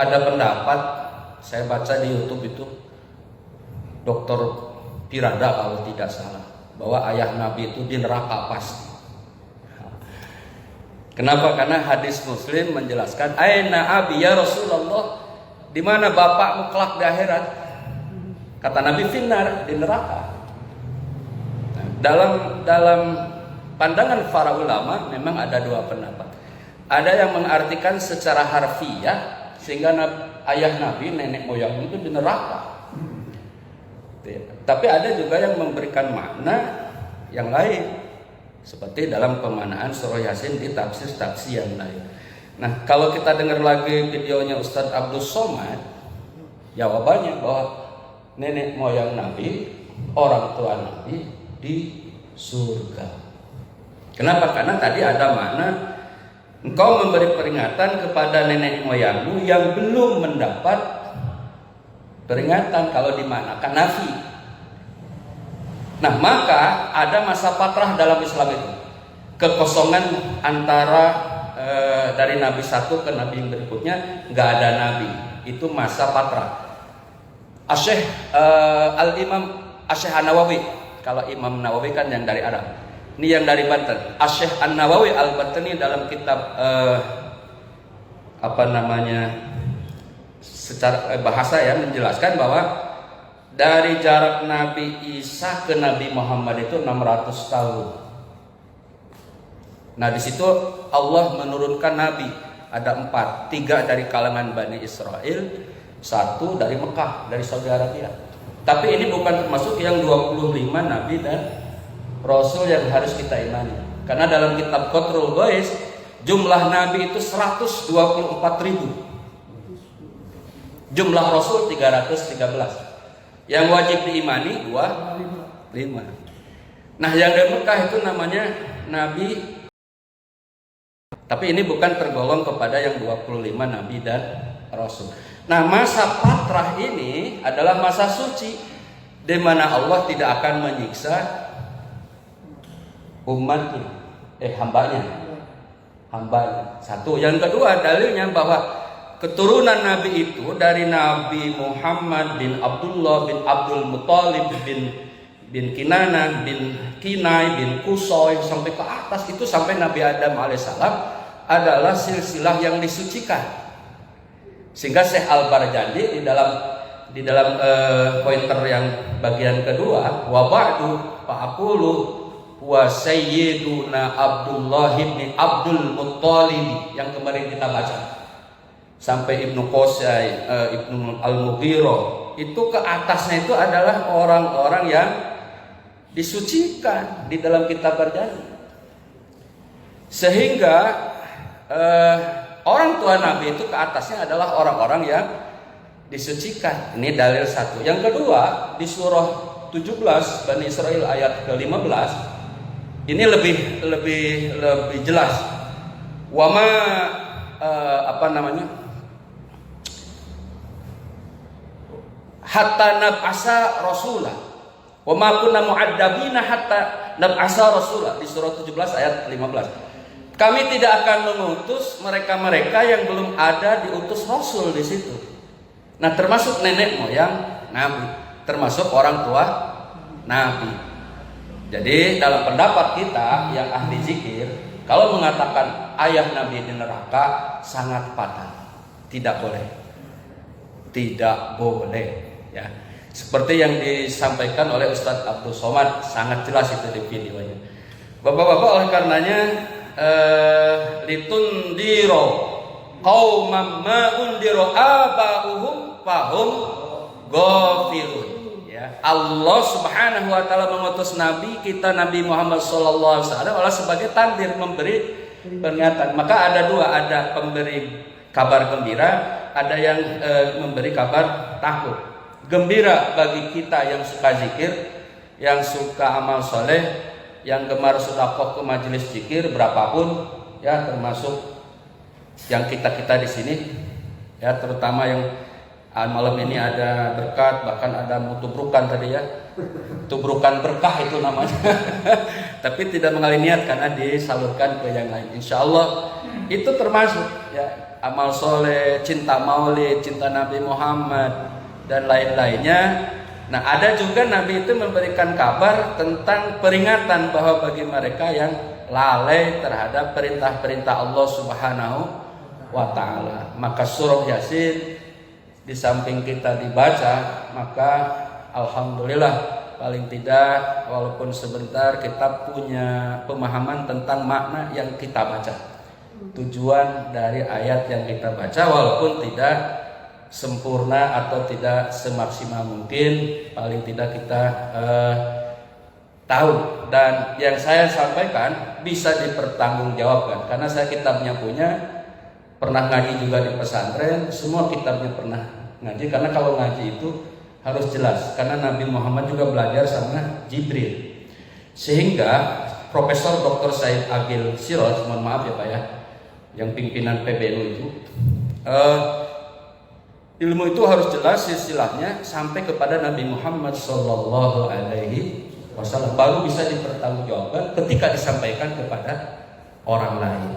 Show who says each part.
Speaker 1: Ada pendapat, saya baca di YouTube itu, Dr. Pirada kalau tidak salah, bahwa ayah Nabi itu di neraka pasti. Kenapa? Karena hadis Muslim menjelaskan, Aina abi ya Rasulullah, di mana bapakmu kelak di akhirat? Kata Nabi, finnar, di neraka. Nah, dalam pandangan para ulama memang ada dua pendapat. Ada yang mengartikan secara harfiah, sehingga ayah Nabi, nenek moyang itu di neraka. Tapi ada juga yang memberikan makna yang lain, seperti dalam pemaknaan surah Yasin di tafsir-tafsir yang lain. Nah, kalau kita dengar lagi videonya Ustadz Abdul Somad, jawabannya bahwa nenek moyang Nabi, orang tua Nabi di surga. Kenapa? Karena tadi ada makna, engkau memberi peringatan kepada nenek moyangmu yang belum mendapat peringatan, kalau dimanakan nafi. Nah, maka ada masa patrah dalam Islam itu, kekosongan antara dari nabi satu ke nabi yang berikutnya, nggak ada nabi, itu masa patrah. Asyikh Al-Imam Asyikh An-Nawawi, kalau Imam Nawawi kan yang dari Arab, ini yang dari Banten. Asyikh An-Nawawi Al-Bantani dalam kitab secara bahasa ya, menjelaskan bahwa dari jarak Nabi Isa ke Nabi Muhammad itu 600 tahun. Nah, di situ Allah menurunkan nabi ada 4, 3 dari kalangan Bani Israel, 1 dari Mekah, dari Saudi Arabia. Tapi ini bukan termasuk yang 25 nabi dan rasul yang harus kita imani. Karena dalam kitab Qatrul Ghais jumlah nabi itu 124.000. Jumlah rasul 313. Yang wajib diimani 25. Nah, yang dari Mekah itu namanya nabi. Tapi ini bukan tergolong kepada yang 25 nabi dan rasul. Nah, masa patrah ini adalah masa suci, di mana Allah tidak akan menyiksa umatnya, hambanya. Satu. Yang kedua, dalilnya bahwa keturunan Nabi itu dari Nabi Muhammad bin Abdullah bin Abdul Muttalib bin Kinanah bin Kinai bin Kusoy sampai ke atas itu, sampai Nabi Adam alaihissalam adalah silsilah yang disucikan. Sehingga Syekh Al-Barjandi di dalam pointer yang bagian kedua, wa ba'du fa'aqulu wa sayyiduna Abdullah bin Abdul Muttalib, yang kemarin kita baca sampai Ibnu Qusay, Ibnu Al-Mughirah, itu ke atasnya itu adalah orang-orang yang disucikan di dalam kitab perjanjian. Sehingga orang tua Nabi itu ke atasnya adalah orang-orang yang disucikan. Ini dalil satu. Yang kedua, di surah 17 Bani Israil ayat ke-15, ini lebih jelas. Wama hatta nab'asa rasulah wa ma kunna mu'adzabina hatta nab'asa rasulah, di surah 17 ayat 15. Kami tidak akan mengutus mereka-mereka yang belum ada diutus rasul di situ. Nah, termasuk nenek moyang Nabi, termasuk orang tua Nabi. Jadi dalam pendapat kita yang ahli zikir, kalau mengatakan ayah Nabi di neraka sangat fatal, tidak boleh. Ya, seperti yang disampaikan oleh Ustadz Abdul Somad, sangat jelas itu di videonya. Bapak-bapak, oleh karenanya litundiro qaumam ma undiro aba'uhum fahum ghafilun. Ya, Allah Subhanahu wa taala mengutus nabi kita, Nabi Muhammad sallallahu alaihi wasallam, sebagai tandir, memberi peringatan. Maka ada dua, ada pemberi kabar gembira, ada yang memberi kabar takut. Gembira bagi kita yang suka zikir, yang suka amal soleh, yang gemar sedekah ke majelis zikir berapapun, ya, termasuk yang kita di sini, ya, terutama yang malam ini ada berkat, bahkan ada mutubrukan tadi ya, tubrukan berkah itu namanya. Tapi tidak mengalih niat karena disalurkan ke yang lain. Insya Allah itu termasuk, ya. amal soleh, cinta maulid, cinta Nabi Muhammad, dan lain-lainnya. Nah, ada juga Nabi itu memberikan kabar tentang peringatan bahwa bagi mereka yang lalai terhadap perintah-perintah Allah Subhanahu wa Ta'ala, maka surah Yasin di samping kita dibaca, maka alhamdulillah paling tidak walaupun sebentar kita punya pemahaman tentang makna yang kita baca, tujuan dari ayat yang kita baca, walaupun tidak sempurna atau tidak semaksimal mungkin, paling tidak kita tahu, dan yang saya sampaikan bisa dipertanggungjawabkan karena saya kitabnya punya, pernah ngaji juga di pesantren, semua kitabnya pernah ngaji, karena kalau ngaji itu harus jelas, karena Nabi Muhammad juga belajar sama Jibril, sehingga Profesor Dr. Said Agil Siroj, mohon maaf ya Pak ya, yang pimpinan PBNU itu, ilmu itu harus jelas istilahnya sampai kepada Nabi Muhammad Sallallahu Alaihi Wasallam, baru bisa dipertanggungjawabkan ketika disampaikan kepada orang lain.